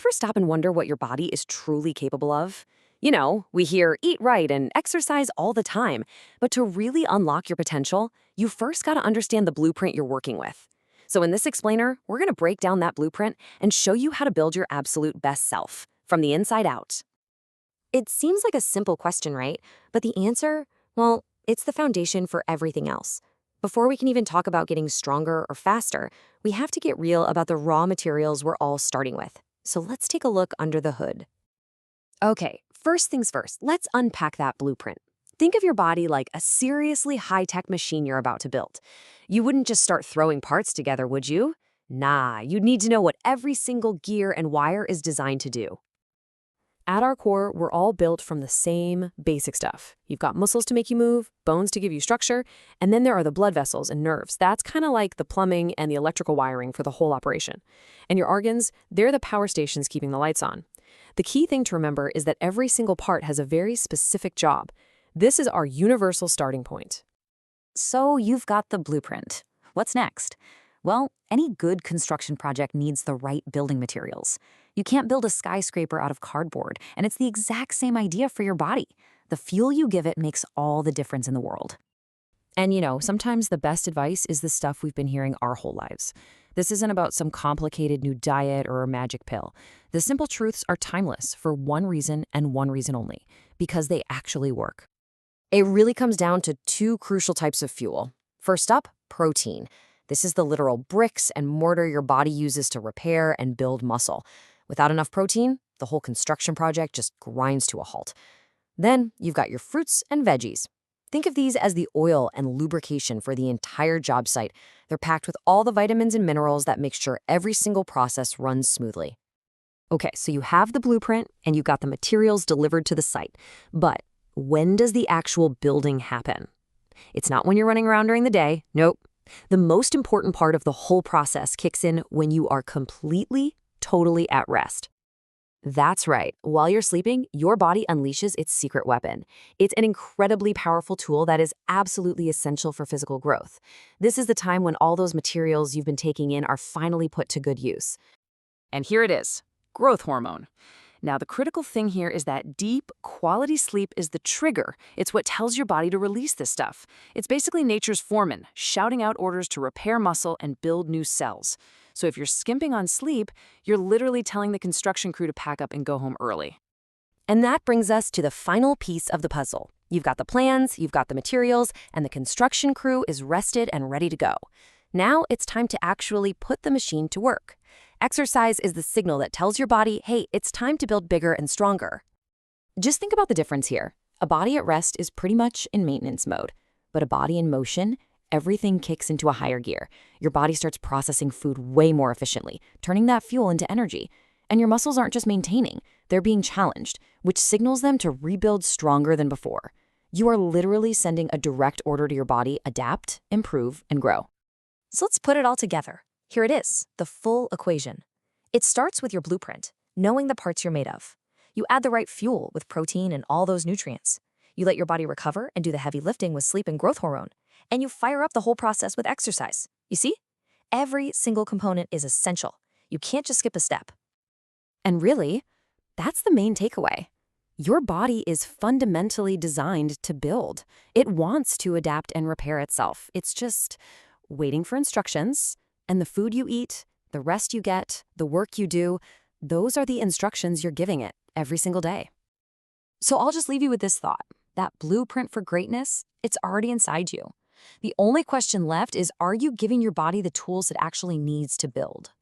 Ever stop and wonder what your body is truly capable of? We hear eat right and exercise all the time, but to really unlock your potential, you first got to understand the blueprint you're working with. So in this explainer, we're going to break down that blueprint and show you how to build your absolute best self from the inside out. It seems like a simple question, right? But the answer, well, it's the foundation for everything else. Before we can even talk about getting stronger or faster, we have to get real about the raw materials we're all starting with. So let's take a look under the hood. Okay, first things first, let's unpack that blueprint. Think of your body like a seriously high-tech machine you're about to build. You wouldn't just start throwing parts together, would you? Nah, you'd need to know what every single gear and wire is designed to do. At our core, we're all built from the same basic stuff. You've got muscles to make you move, bones to give you structure, and then there are the blood vessels and nerves. That's kind of like the plumbing and the electrical wiring for the whole operation. And your organs, they're the power stations keeping the lights on. The key thing to remember is that every single part has a very specific job. This is our universal starting point. So you've got the blueprint. What's next? Well, any good construction project needs the right building materials. You can't build a skyscraper out of cardboard, and it's the exact same idea for your body. The fuel you give it makes all the difference in the world. And sometimes the best advice is the stuff we've been hearing our whole lives. This isn't about some complicated new diet or a magic pill. The simple truths are timeless for one reason and one reason only, because they actually work. It really comes down to two crucial types of fuel. First up, protein. This is the literal bricks and mortar your body uses to repair and build muscle. Without enough protein, the whole construction project just grinds to a halt. Then you've got your fruits and veggies. Think of these as the oil and lubrication for the entire job site. They're packed with all the vitamins and minerals that make sure every single process runs smoothly. Okay, so you have the blueprint and you've got the materials delivered to the site. But when does the actual building happen? It's not when you're running around during the day. Nope. The most important part of the whole process kicks in when you are completely, totally at rest. That's right. While you're sleeping, your body unleashes its secret weapon. It's an incredibly powerful tool that is absolutely essential for physical growth. This is the time when all those materials you've been taking in are finally put to good use. And here it is, growth hormone. Now, the critical thing here is that deep, quality sleep is the trigger. It's what tells your body to release this stuff. It's basically nature's foreman, shouting out orders to repair muscle and build new cells. So if you're skimping on sleep, you're literally telling the construction crew to pack up and go home early. And that brings us to the final piece of the puzzle. You've got the plans, you've got the materials, and the construction crew is rested and ready to go. Now it's time to actually put the machine to work. Exercise is the signal that tells your body, hey, it's time to build bigger and stronger. Just think about the difference here. A body at rest is pretty much in maintenance mode, but a body in motion, everything kicks into a higher gear. Your body starts processing food way more efficiently, turning that fuel into energy. And your muscles aren't just maintaining, they're being challenged, which signals them to rebuild stronger than before. You are literally sending a direct order to your body, adapt, improve, and grow. So let's put it all together. Here it is, the full equation. It starts with your blueprint, knowing the parts you're made of. You add the right fuel with protein and all those nutrients. You let your body recover and do the heavy lifting with sleep and growth hormone. And you fire up the whole process with exercise. You see? Every single component is essential. You can't just skip a step. And really, that's the main takeaway. Your body is fundamentally designed to build. It wants to adapt and repair itself. It's just waiting for instructions. And the food you eat, the rest you get, the work you do, those are the instructions you're giving it every single day. So I'll just leave you with this thought. That blueprint for greatness, it's already inside you. The only question left is, are you giving your body the tools it actually needs to build?